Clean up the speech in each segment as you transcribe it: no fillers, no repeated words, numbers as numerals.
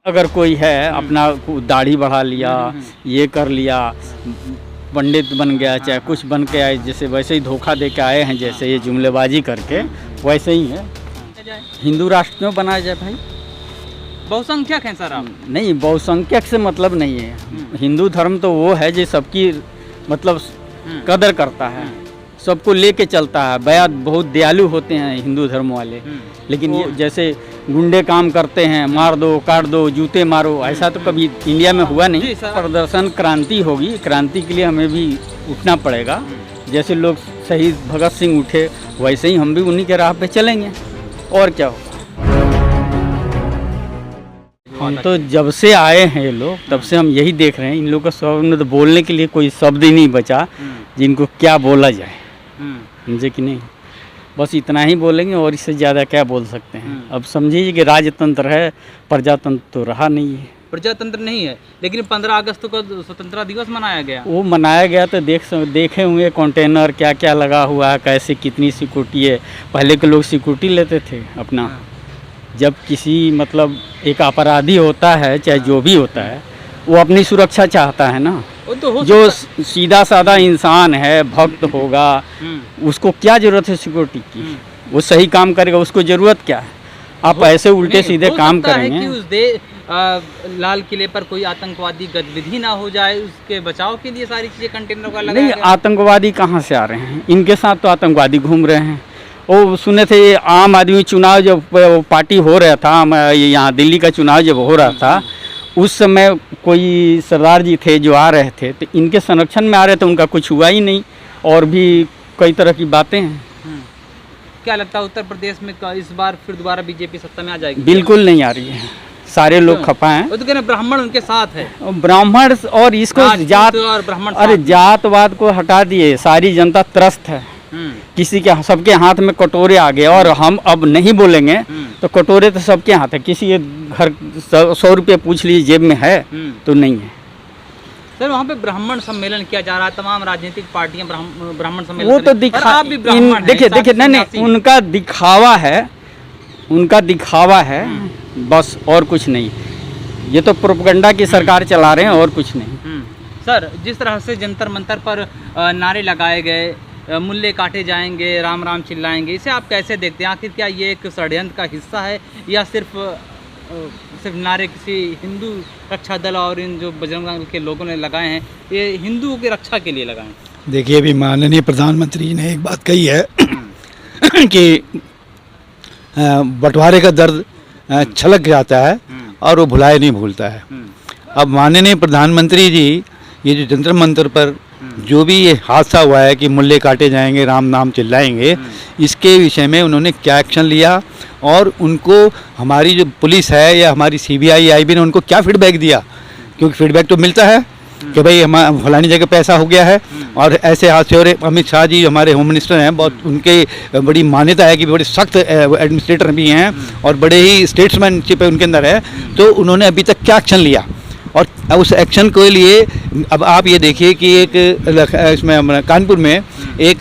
अगर कोई है अपना दाढ़ी बढ़ा लिया, ये कर लिया, पंडित बन गया, चाहे कुछ बन के आए, जैसे वैसे ही धोखा दे के आए हैं, जैसे ये जुमलेबाजी करके वैसे ही है। हिंदू राष्ट्र क्यों बनाया जाए भाई? बहुसंख्यक हैं सर आप? नहीं, बहुसंख्यक से मतलब नहीं है। हिंदू धर्म तो वो है जो सबकी मतलब कदर करता है, सबको लेके चलता है। बहुत दयालु होते हैं हिंदू धर्म वाले। लेकिन ये जैसे गुंडे काम करते हैं, मार दो, काट दो, जूते मारो, ऐसा तो कभी इंडिया में हुआ नहीं। प्रदर्शन क्रांति होगी, क्रांति के लिए हमें भी उठना पड़ेगा। जैसे लोग शहीद भगत सिंह उठे, वैसे ही हम भी उन्हीं के राह पे चलेंगे, और क्या होगा। हम तो जब से आए हैं ये लोग, तब से हम यही देख रहे हैं। इन लोगों का सामने तो बोलने के लिए कोई शब्द ही नहीं बचा जिनको क्या बोला जाए, समझे कि नहीं। बस इतना ही बोलेंगे, और इससे ज़्यादा क्या बोल सकते हैं। अब समझिए कि राजतंत्र है, प्रजातंत्र तो रहा नहीं है। प्रजातंत्र नहीं है, लेकिन 15 अगस्त को स्वतंत्रता दिवस मनाया गया। वो मनाया गया तो देखे होंगे कंटेनर क्या क्या लगा हुआ है, कैसे कितनी सिक्योरिटी है। पहले के लोग सिक्योरिटी लेते थे अपना। जब किसी मतलब एक अपराधी होता है, चाहे जो भी होता है, वो अपनी सुरक्षा चाहता है ना। तो जो सीधा साधा इंसान है, भक्त होगा, उसको क्या जरूरत है सिक्योरिटी की? वो सही काम करेगा, उसको जरूरत क्या है? आप ऐसे उल्टे सीधे काम करेंगे। कि उस लाल किले पर कोई आतंकवादी गतिविधि ना हो जाए, उसके बचाव के लिए सारी चीजें कंटेनर का लगाया नहीं, आतंकवादी कहाँ से आ रहे हैं? इनके साथ तो आतंकवादी घूम रहे हैं। वो सुने थे ये आम आदमी चुनाव जब पार्टी हो रहा था, यहाँ दिल्ली का चुनाव जब हो रहा था, उस समय कोई सरदार जी थे जो आ रहे थे, तो इनके संरक्षण में आ रहे थे, उनका कुछ हुआ ही नहीं। और भी कई तरह की बातें हैं। क्या लगता है उत्तर प्रदेश में इस बार फिर दोबारा बीजेपी सत्ता में आ जाएगी? बिल्कुल नहीं आ रही है, सारे लोग खपा हैं। वो तो कह रहे ब्राह्मण उनके साथ है। ब्राह्मण और इसको जात और ब्राह्मण, अरे जातवाद को हटा दिए, सारी जनता त्रस्त है। किसी के सबके हाथ में कटोरे आ गए, और हम अब नहीं बोलेंगे तो कटोरे तो सबके हाथ है। किसी के घर 100 रुपये पूछ लीजिए जेब में है तो नहीं है। सर वहाँ पे ब्राह्मण सम्मेलन किया जा रहा है, तमाम राजनीतिक पार्टियां ब्राह्मण सम्मेलन। वो तो देखिए नहीं, उनका दिखावा है बस, और कुछ नहीं। ये तो प्रोपेगेंडा की सरकार चला रहे हैं, और कुछ नहीं। सर जिस तरह से जंतर मंतर पर नारे लगाए गए, मुल्ले काटे जाएंगे, राम राम चिल्लाएंगे, इसे आप कैसे देखते हैं? आखिर क्या ये एक षड्यंत्र का हिस्सा है, या सिर्फ नारे किसी हिंदू रक्षा दल और इन जो बजरंग दल के लोगों ने लगाए हैं, ये हिंदुओं की रक्षा के लिए लगाए हैं? देखिए, अभी माननीय प्रधानमंत्री ने एक बात कही है कि बंटवारे का दर्द छलक जाता है और वो भुलाए नहीं भूलता है। अब माननीय प्रधानमंत्री जी, ये जो जंतर मंतर पर जो भी ये हादसा हुआ है कि मुल्ले काटे जाएंगे, राम नाम चिल्लाएंगे, इसके विषय में उन्होंने क्या एक्शन लिया, और उनको हमारी जो पुलिस है या हमारी CBI IB ने उनको क्या फीडबैक दिया? क्योंकि फीडबैक तो मिलता है कि भाई हम फलानी जगह पैसा हो गया है, और ऐसे हादसे हो रहे। अमित शाह जी हमारे होम मिनिस्टर हैं, बहुत उनके बड़ी मान्यता है कि बड़े सख्त एडमिनिस्ट्रेटर भी हैं और बड़े ही स्टेट्समैनशिप उनके अंदर है। तो उन्होंने अभी तक क्या एक्शन लिया, और उस एक्शन के लिए अब आप ये देखिए कि एक इसमें कानपुर में एक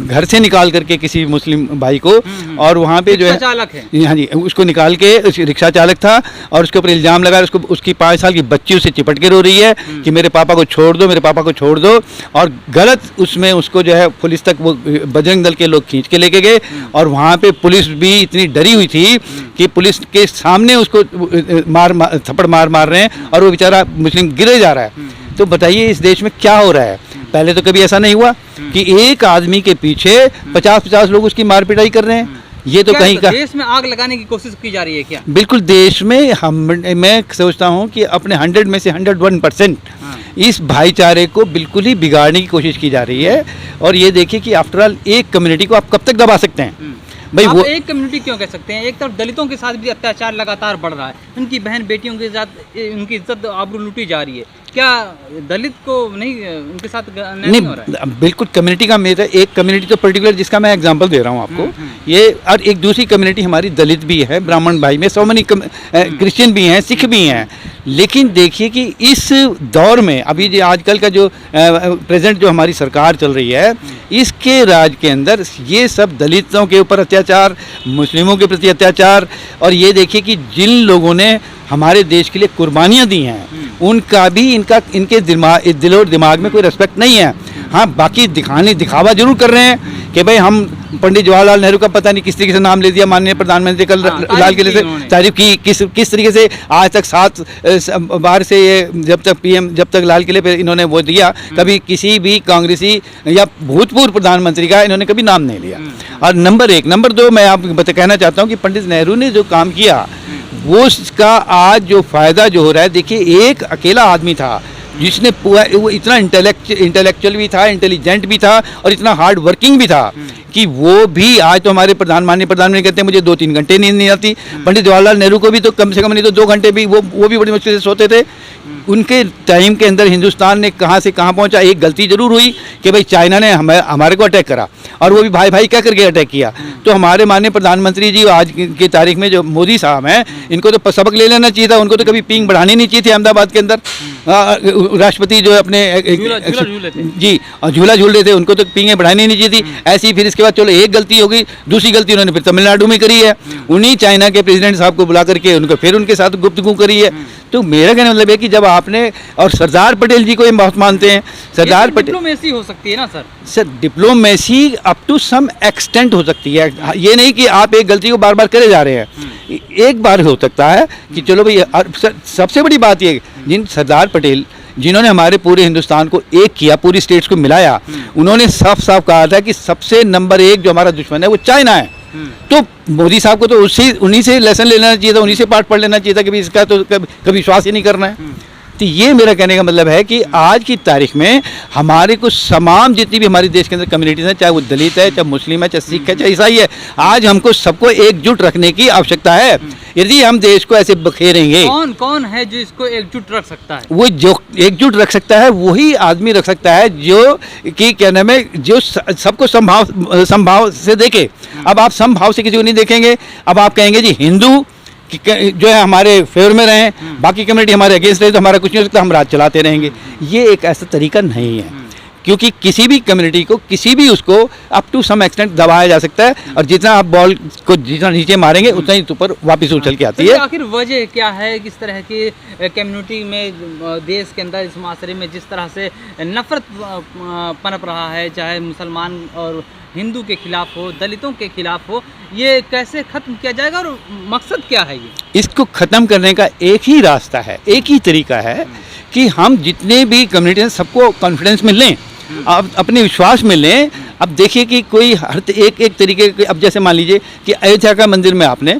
घर से निकाल करके किसी मुस्लिम भाई को, और वहाँ पे जो है चालक है, हाँ जी, उसको निकाल के, रिक्शा चालक था, और उसके ऊपर इल्ज़ाम लगा, उसकी 5 साल की बच्ची उससे चिपट के रो रही है कि मेरे पापा को छोड़ दो, मेरे पापा को छोड़ दो। और गलत उसमें उसको जो है पुलिस तक वो बजरंग दल के लोग खींच के लेके गए, और वहाँ पे पुलिस भी इतनी डरी हुई थी कि पुलिस के सामने उसको थप्पड़ मार रहे हैं, और वो बेचारा मुस्लिम गिरे जा रहा है। तो बताइए इस देश में क्या हो रहा है? पहले तो कभी ऐसा नहीं हुआ कि एक आदमी के पीछे 50-50 लोग उसकी मार पिटाई कर रहे हैं। ये तो कहीं का देश में आग लगाने की कोशिश की जा रही है क्या? बिल्कुल, देश में मैं सोचता हूँ कि अपने 100 में से 101% इस भाईचारे को बिल्कुल ही बिगाड़ने की कोशिश की जा रही है। और ये देखिए कि आफ्टर ऑल एक कम्युनिटी को आप कब तक दबा सकते हैं? भाई आप वो एक कम्युनिटी क्यों कह सकते हैं? एक तरफ दलितों के साथ भी अत्याचार लगातार बढ़ रहा है, उनकी बहन बेटियों के साथ उनकी इज्जत आबरू लूटी जा रही है। क्या दलित को नहीं उनके साथ नहीं हो रहा है? बिल्कुल, कम्युनिटी का मेरा एक कम्युनिटी तो पर्टिकुलर जिसका मैं एग्जांपल दे रहा हूँ आपको, ये, और एक दूसरी कम्युनिटी हमारी दलित भी है, ब्राह्मण भाई में, सो मनी क्रिश्चियन भी हैं, सिख भी हैं। लेकिन देखिए कि इस दौर में अभी जो आजकल का जो प्रेजेंट जो हमारी सरकार चल रही है, इसके राज के अंदर ये सब दलितों के ऊपर अत्याचार, मुस्लिमों के प्रति अत्याचार, और ये देखिए कि जिन लोगों ने हमारे देश के लिए कुर्बानियाँ दी हैं उनका भी इनके दिल और दिमाग में कोई रेस्पेक्ट नहीं है। हाँ, बाकी दिखावा जरूर कर रहे हैं कि भाई हम पंडित जवाहरलाल नेहरू का पता नहीं किस तरीके से नाम ले दिया माननीय प्रधानमंत्री कल लाल किले से तारीफ की, किस तरीके से आज तक 7 बार से ये जब तक लाल किले पे इन्होंने वो दिया, कभी किसी भी कांग्रेसी या भूतपूर्व प्रधानमंत्री का इन्होंने कभी नाम नहीं लिया। और नंबर 1, नंबर 2 मैं आपको कहना चाहता हूँ कि पंडित नेहरू ने जो काम किया वो उसका आज जो फ़ायदा जो हो रहा है, देखिए एक अकेला आदमी था जिसने वो इतना इंटेलेक्चुअल भी था, इंटेलिजेंट भी था और इतना हार्ड वर्किंग भी था कि वो भी आज तो हमारे माननीय प्रधानमंत्री कहते हैं मुझे 2-3 घंटे नींद नहीं आती। पंडित जवाहरलाल नेहरू को भी तो कम से कम नहीं तो 2 घंटे भी वो भी बड़ी मुश्किल से सोते थे। उनके टाइम के अंदर हिंदुस्तान ने कहाँ से कहाँ पहुँचा। एक गलती जरूर हुई कि भाई चाइना ने हमारे को अटैक करा और वो भी भाई भाई क्या करके अटैक किया। तो हमारे माननीय प्रधानमंत्री जी आज की तारीख में जो मोदी साहब हैं, इनको तो सबक ले लेना चाहिए था। उनको तो कभी पींग बढ़ानी नहीं चाहिए थी अहमदाबाद के अंदर। राष्ट्रपति जो अपने जी झूला झूल रहे थे, उनको तो पींगे बढ़ानी नहीं चाहिए थी। ऐसी ही फिर इसके बाद चलो एक गलती हो गई, दूसरी गलती उन्होंने फिर तमिलनाडु में करी है। उन्हीं चाइना के प्रेसिडेंट साहब को बुला करके उनको फिर उनके साथ गुफ्तगू करी है। तो मेरा कहने मतलब है कि जब आपने और सरदार पटेल जी को ये बहुत मानते हैं, सरदार पटेल डिप्लोमेसी हो सकती है ना sir diplomacy up to some extent हो सकती है। ये नहीं कि आप एक गलती को बार बार करे जा रहे हैं। एक बार हो सकता है कि चलो भाई, सबसे बड़ी बात ये जिन सरदार पटेल जिन्होंने हमारे पूरे हिंदुस्तान को एक किया, पूरी स्टेट्स को मिलाया, उन्होंने साफ साफ कहा था कि सबसे नंबर 1 जो हमारा दुश्मन है वो चाइना है। तो मोदी साहब को तो उन्हीं से लेसन लेना चाहिए था, उन्हीं से पाठ पढ़ लेना चाहिए था कि भाई इसका तो कभी विश्वास ही नहीं करना है। तो ये मेरा कहने का मतलब है कि आज की तारीख में हमारे को तमाम जितनी भी हमारे देश के अंदर कम्युनिटीज़ हैं, चाहे वो दलित है, चाहे मुस्लिम है, चाहे सिख है, चाहे ईसाई है, आज हमको सबको एकजुट रखने की आवश्यकता है। यदि हम देश को ऐसे बखेरेंगे, कौन है जो इसको एकजुट रख सकता है? वो जो एकजुट रख सकता है वही आदमी रख सकता है जो कि क्या नाम है, जो सबको समभाव से देखे। अब आप समभाव से किसी को नहीं देखेंगे। अब आप कहेंगे जी हिंदू जो है हमारे फेवर में रहें, बाकी कम्युनिटी हमारे अगेंस्ट रहे तो हमारा कुछ नहीं हो सकता, हम राज चलाते रहेंगे। ये एक ऐसा तरीका नहीं है, क्योंकि किसी भी कम्युनिटी को किसी भी उसको अप टू सम एक्सटेंट दबाया जा सकता है, और जितना आप बॉल को जितना नीचे मारेंगे उतना ही ऊपर वापस उछल के आती है। आखिर वजह क्या है किस तरह की कम्युनिटी में, देश के अंदर, इस माशरे में जिस तरह से नफरत पनप रहा है, चाहे मुसलमान और हिंदू के खिलाफ हो, दलितों के खिलाफ हो, ये कैसे खत्म किया जाएगा और मकसद क्या है? ये इसको ख़त्म करने का एक ही रास्ता है, एक ही तरीका है कि हम जितने भी कम्युनिटी हैं सबको कॉन्फिडेंस में लें, आप अपने विश्वास में लें। अब देखिए कि कोई हर एक तरीके के, अब जैसे मान लीजिए कि अयोध्या का मंदिर में आपने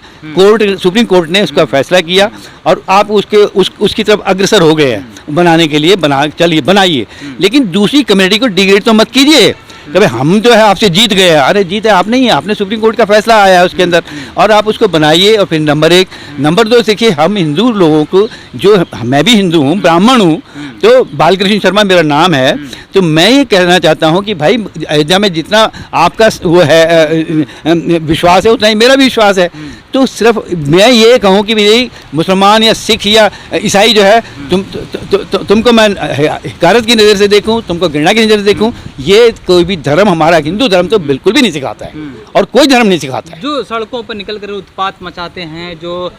सुप्रीम कोर्ट ने उसका फैसला किया और आप उसकी तरफ अग्रसर हो गए हैं बनाने के लिए, चलिए बनाइए, लेकिन दूसरी कम्युनिटी को डिग्रेड तो मत कीजिए कि भाई हम जो है आपसे जीत गए। अरे जीते आप नहीं, आपने सुप्रीम कोर्ट का फैसला आया है उसके अंदर, और आप उसको बनाइए। और फिर नंबर 1, नंबर 2 देखिए हम हिंदू लोगों को, जो मैं भी हिंदू हूँ, ब्राह्मण हूँ, तो बालकृष्ण शर्मा मेरा नाम है, तो मैं ये कहना चाहता हूँ कि भाई अयोध्या में जितना आपका वो है विश्वास है उतना ही मेरा भी विश्वास है। तो सिर्फ मैं ये कहूँ कि भाई मुसलमान या सिख या ईसाई जो है तुमको मैं हकारत की नज़र से देखूँ, तुमको घृणा की नज़र से देखूँ, ये कोई भी धर्म, हमारा हिंदू धर्म तो बिल्कुल भी नहीं सिखाता है और कोई धर्म नहीं सिखाता है। जो सड़कों पर निकल कर उत्पात मचाते हैं, जो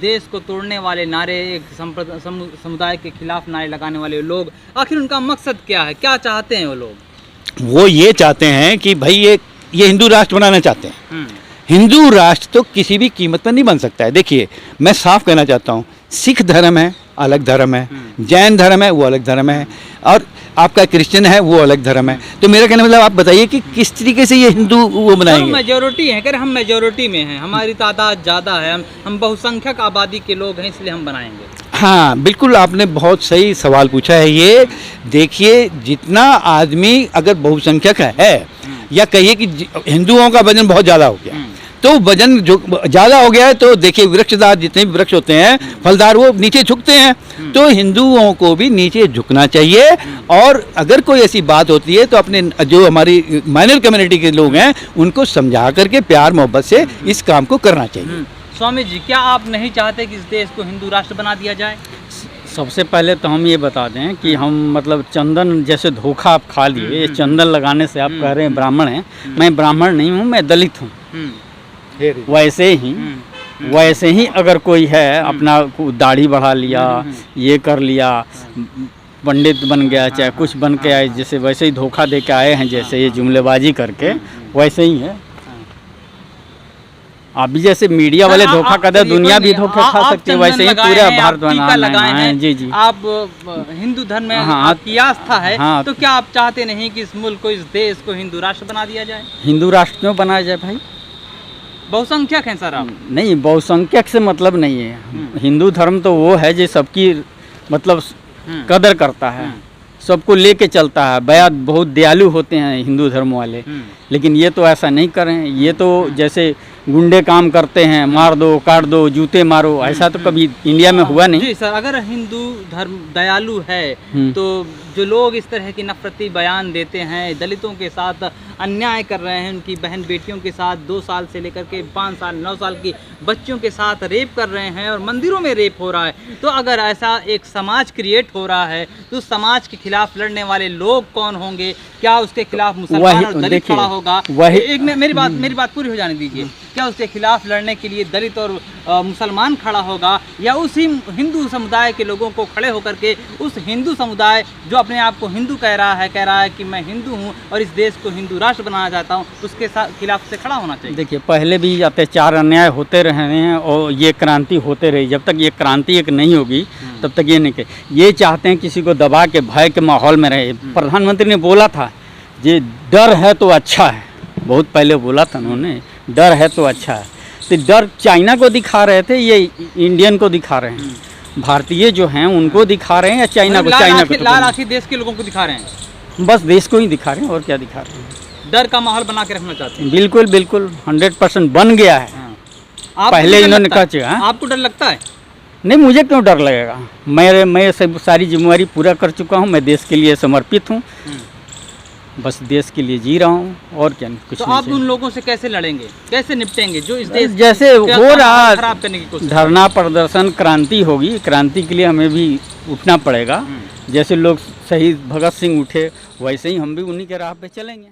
देश को तोड़ने वाले नारे, एक समुदाय के खिलाफ नारे लगाने वाले लोग, आखिर उनका मकसद क्या है? क्या चाहते हैं वो लोग? वो ये चाहते हैं कि भाई ये हिंदू राष्ट्र बनाना चाहते हैं। हिंदू राष्ट्र तो किसी भी कीमत पर नहीं बन सकता है। देखिए मैं साफ कहना चाहता हूँ, सिख धर्म है अलग धर्म है, जैन धर्म है वो अलग धर्म है, और आपका क्रिश्चियन है वो अलग धर्म है। तो मेरा कहने मतलब आप बताइए कि किस तरीके से ये हिंदू वो बनाएंगे? मेजोरिटी है, हम मेजोरिटी में हैं, हमारी तादाद ज़्यादा है, हम बहुसंख्यक आबादी के लोग हैं, इसलिए हम बनाएंगे। हाँ बिल्कुल, आपने बहुत सही सवाल पूछा है। ये देखिए जितना आदमी अगर बहुसंख्यक है, या कहिए कि हिंदुओं का वजन बहुत ज़्यादा हो गया, तो वजन जो ज़्यादा हो गया है, तो देखिए वृक्षदार जितने भी वृक्ष होते हैं फलदार, वो नीचे झुकते हैं। तो हिंदुओं को भी नीचे झुकना चाहिए, और अगर कोई ऐसी बात होती है तो अपने जो हमारी माइनर कम्युनिटी के लोग हैं उनको समझा करके प्यार मोहब्बत से इस काम को करना चाहिए। स्वामी जी, क्या आप नहीं चाहते कि इस देश को हिंदू राष्ट्र बना दिया जाए? सबसे पहले तो हम ये बता दें कि हम मतलब चंदन जैसे धोखा आप खा लिए, ये चंदन लगाने से आप कह रहे हैं ब्राह्मण हैं, मैं ब्राह्मण नहीं हूँ, मैं दलित हूँ। वैसे ही अगर कोई है अपना दाढ़ी बढ़ा लिया, ये कर लिया, पंडित बन गया, चाहे कुछ बन के आए, जैसे वैसे ही धोखा दे के आए हैं, जैसे ये जुमलेबाजी करके वैसे ही है। अभी जैसे मीडिया वाले धोखा कर दे, दुनिया भी धोखा खा सकती है, वैसे ही पूरा भारत बना है। जी जी, आप हिंदू धर्म में आपकी आस्था है, तो क्या आप चाहते नहीं कि इस मुल्क को, इस देश को हिंदू राष्ट्र बना दिया जाए? हिंदू राष्ट्र क्यों बनाया जाए भाई? बहुसंख्यक हैं सर आप? नहीं, बहुसंख्यक से मतलब नहीं है। हिंदू धर्म तो वो है जो सबकी मतलब कदर करता है, सबको लेके चलता है। बहुत दयालु होते हैं हिंदू धर्म वाले, लेकिन ये तो ऐसा नहीं कर रहे हैं। ये तो जैसे गुंडे काम करते हैं, मार दो, काट दो, जूते मारो, ऐसा तो कभी इंडिया में हुआ नहीं। जी सर, अगर हिंदू धर्म दयालु है तो जो लोग इस तरह की नफरती बयान देते हैं, दलितों के साथ अन्याय कर रहे हैं, उनकी बहन बेटियों के साथ 2 साल से लेकर के 5 साल 9 साल की बच्चियों के साथ रेप कर रहे हैं और मंदिरों में रेप हो रहा है, तो अगर ऐसा एक समाज क्रिएट हो रहा है तो समाज के खिलाफ लड़ने वाले लोग कौन होंगे? क्या उसके खिलाफ मुसलमान और दलित खड़ा होगा? मेरी बात पूरी हो जाने दीजिए। क्या उसके खिलाफ लड़ने के लिए दलित और मुसलमान खड़ा होगा, या उसी हिंदू समुदाय के लोगों को खड़े होकर के उस हिंदू समुदाय जो अपने आप को हिंदू कह रहा है कि मैं हिंदू हूँ और इस देश को हिंदू राष्ट्र बनाना चाहता हूँ, उसके खिलाफ से खड़ा होना चाहिए? देखिए, पहले भी अत्याचार अन्याय होते रहे हैं और ये क्रांति होते रही। जब तक ये क्रांति एक नहीं होगी तब तक ये नहीं। ये चाहते हैं किसी को दबा के भय के माहौल में रहे। प्रधानमंत्री ने बोला था ये डर है तो अच्छा है, बहुत पहले बोला था उन्होंने, डर है तो अच्छा है। तो डर चाइना को दिखा रहे थे, ये इंडियन को दिखा रहे हैं, भारतीय जो हैं उनको दिखा रहे हैं या चाइना को? चाइना को, लाल आखिर देश के लोगों को दिखा रहे हैं, बस देश को ही दिखा रहे हैं, और क्या दिखा रहे हैं? डर का माहौल बना के रखना चाहते हैं। बिल्कुल बिल्कुल, 100% बन गया है। पहले इन्होंने कहा। आपको डर लगता है? नहीं, मुझे क्यों डर लगेगा? मैं सब सारी जिम्मेवारी पूरा कर चुका हूँ, मैं देश के लिए समर्पित हूँ, बस देश के लिए जी रहा हूँ, और क्या कुछ। तो आप उन लोगों से कैसे लड़ेंगे, कैसे निपटेंगे जो इस देश जैसे हो रहा खराब करने की कोशिश? धरना प्रदर्शन, क्रांति होगी, क्रांति के लिए हमें भी उठना पड़ेगा। जैसे लोग शहीद भगत सिंह उठे, वैसे ही हम भी उन्हीं के राह पे चलेंगे।